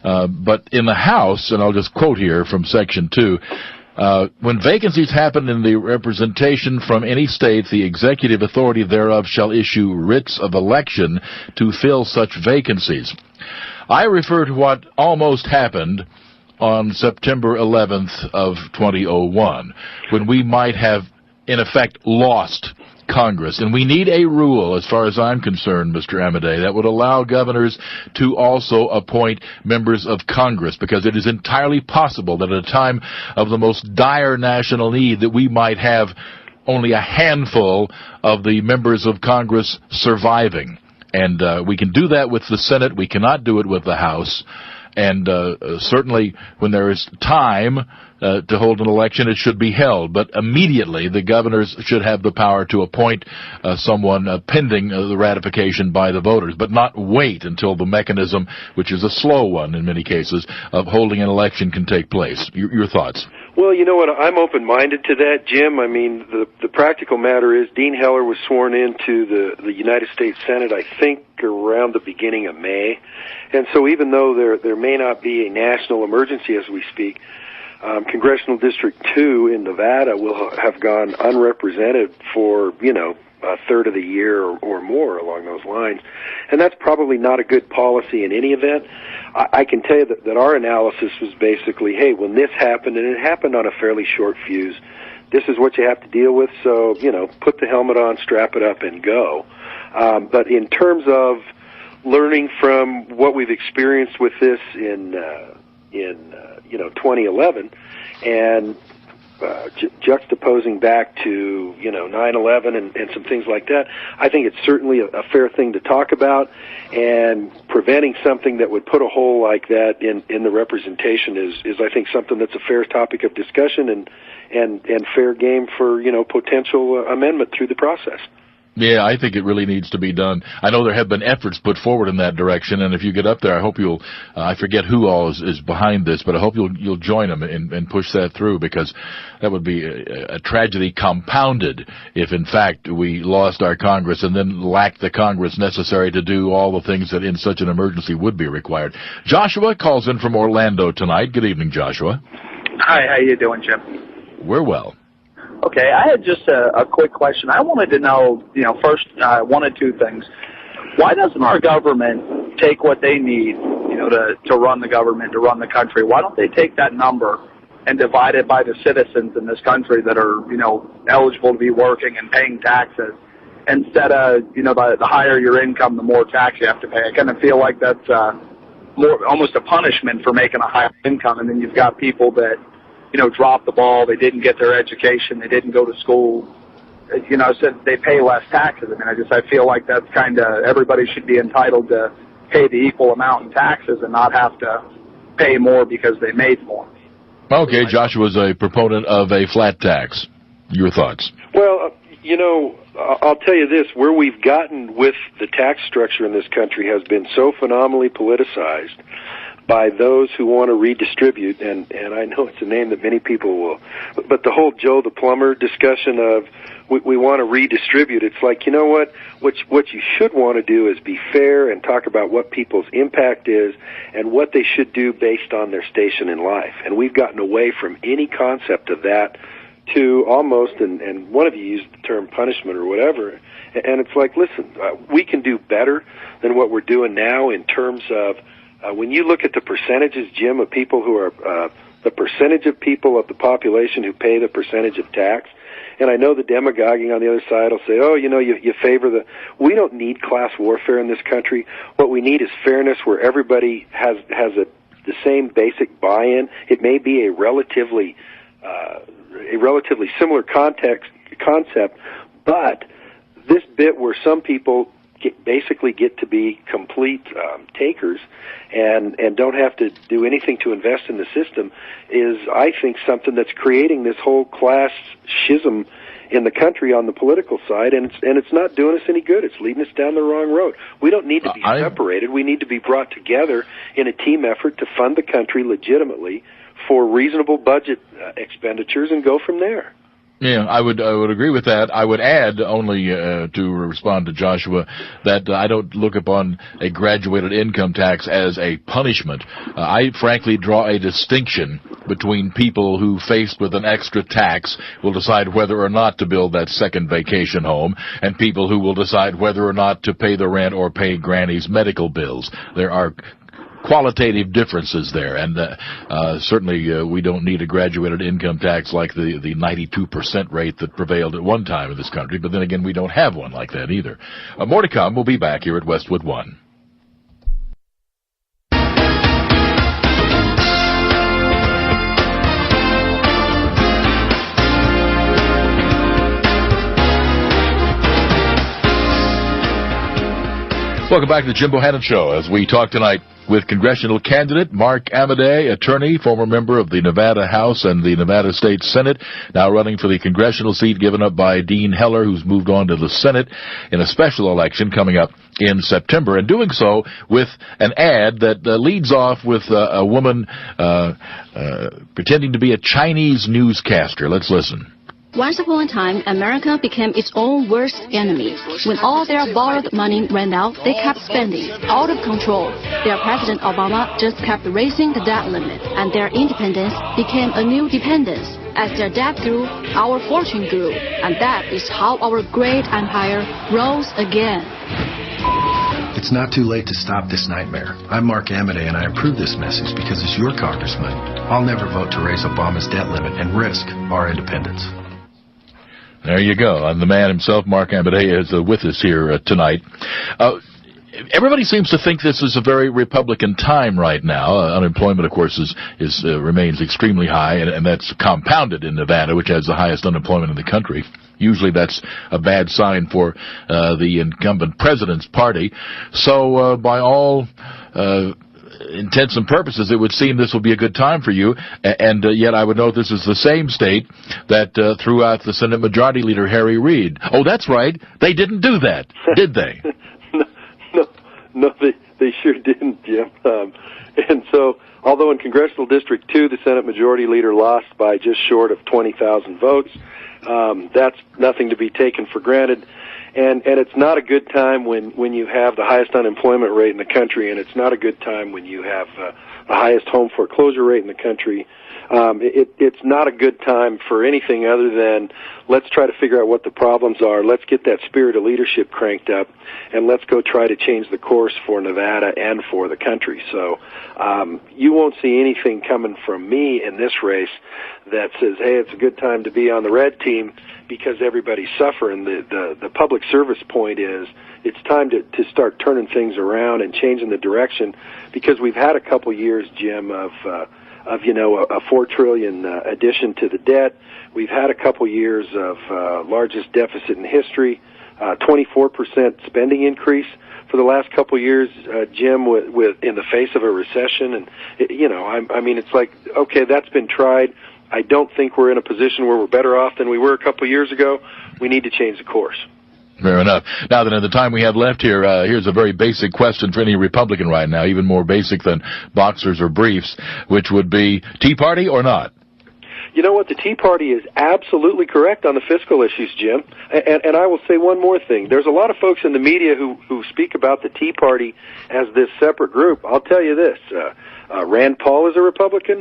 But in the House, and I'll just quote here from Section 2, when vacancies happen in the representation from any state, the executive authority thereof shall issue writs of election to fill such vacancies. I refer to what almost happened on September 11th of 2001, when we might have, in effect, lost Congress. And we need a rule, as far as I'm concerned, Mr. Amodei, that would allow governors to also appoint members of Congress, because it is entirely possible that at a time of the most dire national need that we might have only a handful of the members of Congress surviving. And we can do that with the Senate. We cannot do it with the House. And certainly when there is time to hold an election, it should be held. But immediately the governors should have the power to appoint someone pending the ratification by the voters, but not wait until the mechanism, which is a slow one in many cases, of holding an election can take place. Your thoughts? Well, you know what, I'm open-minded to that, Jim. I mean, the practical matter is Dean Heller was sworn into the United States Senate, I think, around the beginning of May. And so even though there may not be a national emergency as we speak, Congressional District 2 in Nevada will have gone unrepresented for, a third of the year or more along those lines. And that's probably not a good policy in any event. I can tell you that our analysis was basically, hey, when this happened, and it happened on a fairly short fuse, this is what you have to deal with, so, put the helmet on, strap it up, and go. But in terms of learning from what we've experienced with this in 2011, and juxtaposing back to 9/11 and some things like that, I think it's certainly a fair thing to talk about, and preventing something that would put a hole like that in the representation is I think something that's a fair topic of discussion and fair game for potential amendment through the process. Yeah, I think it really needs to be done. I know there have been efforts put forward in that direction, and if you get up there, I hope you'll, I forget who all is behind this, but I hope you'll join them and push that through, because that would be a tragedy compounded if, in fact, we lost our Congress and then lacked the Congress necessary to do all the things that in such an emergency would be required. Joshua calls in from Orlando tonight. Good evening, Joshua. Hi, how you doing, Jim? We're well. Okay, I had just a quick question. I wanted to know, first, one of two things. Why doesn't our government take what they need, to run the government, to run the country? Why don't they take that number and divide it by the citizens in this country that are, eligible to be working and paying taxes, instead of, the higher your income, the more tax you have to pay? I kind of feel like that's more almost a punishment for making a higher income, and then you've got people that drop the ball, they didn't get their education, they didn't go to school, so they pay less taxes. I mean, I feel like that's kind of, everybody should be entitled to pay the equal amount in taxes and not have to pay more because they made more. Okay, Joshua's a proponent of a flat tax. Your thoughts? Well, I'll tell you this, where we've gotten with the tax structure in this country has been so phenomenally politicized by those who want to redistribute, and I know it's a name that many people will, but the whole Joe the Plumber discussion of we want to redistribute, it's like, what you should want to do is be fair and talk about what people's impact is and what they should do based on their station in life. And we've gotten away from any concept of that to almost, and one of you used the term punishment or whatever, and it's like, listen, we can do better than what we're doing now in terms of when you look at the percentages, Jim, of people who are the percentage of people of the population who pay the percentage of tax, and I know the demagoguing on the other side will say, oh, you favor the... We don't need class warfare in this country. What we need is fairness where everybody has the same basic buy-in. It may be a relatively similar concept, but this bit where some people basically get to be complete takers and don't have to do anything to invest in the system is, I think, something that's creating this whole class schism in the country on the political side, and it's not doing us any good. It's leading us down the wrong road. We don't need to be separated. We need to be brought together in a team effort to fund the country legitimately for reasonable budget expenditures and go from there. Yeah, I would agree with that. I would add, only to respond to Joshua, that I don't look upon a graduated income tax as a punishment. I frankly draw a distinction between people who, faced with an extra tax, will decide whether or not to build that second vacation home, and people who will decide whether or not to pay the rent or pay Granny's medical bills. There are qualitative differences there, and certainly we don't need a graduated income tax like the 92% rate that prevailed at one time in this country, but then again, we don't have one like that either. More to come. We'll be back here at Westwood One. Welcome back to the Jim Bohannon Show as we talk tonight with congressional candidate Mark Amodei, attorney, former member of the Nevada House and the Nevada State Senate, now running for the congressional seat given up by Dean Heller, who's moved on to the Senate in a special election coming up in September, and doing so with an ad that leads off with a woman pretending to be a Chinese newscaster. Let's listen. Once upon a time, America became its own worst enemy. When all their borrowed money ran out, they kept spending, out of control. Their President Obama just kept raising the debt limit, and their independence became a new dependence. As their debt grew, our fortune grew, and that is how our great empire rose again. It's not too late to stop this nightmare. I'm Mark Amodei, and I approve this message because as your congressman, I'll never vote to raise Obama's debt limit and risk our independence. There you go. And the man himself, Mark Amodei, is with us here tonight. Everybody seems to think this is a very Republican time right now. Unemployment, of course, remains extremely high, and that's compounded in Nevada, which has the highest unemployment in the country. Usually that's a bad sign for the incumbent president's party. So by all intents and purposes, it would seem this will be a good time for you, and yet I would note this is the same state that threw out the Senate Majority Leader Harry Reid. Oh, that's right. They didn't do that, did they? No, they sure didn't, Jim. And so, although in Congressional District 2, the Senate Majority Leader lost by just short of 20,000 votes, that's nothing to be taken for granted. And it's not a good time when you have the highest unemployment rate in the country, and it's not a good time when you have the highest home foreclosure rate in the country. It's not a good time for anything other than let's try to figure out what the problems are. Let's get that spirit of leadership cranked up, and let's go try to change the course for Nevada and for the country. So you won't see anything coming from me in this race that says, hey, it's a good time to be on the red team because everybody's suffering. The public service point is it's time to start turning things around and changing the direction, because we've had a couple years, Jim, of a $4 trillion addition to the debt. We've had a couple years of largest deficit in history, 24% spending increase for the last couple years, Jim, with in the face of a recession. And I mean, it's like, okay, that's been tried. I don't think we're in a position where we're better off than we were a couple years ago. We need to change the course. Fair enough. Now that in the time we have left here, here's a very basic question for any Republican right now, even more basic than boxers or briefs, which would be Tea Party or not? You know what? The Tea Party is absolutely correct on the fiscal issues, Jim. And I will say one more thing. There's a lot of folks in the media who speak about the Tea Party as this separate group. I'll tell you this. Rand Paul is a Republican.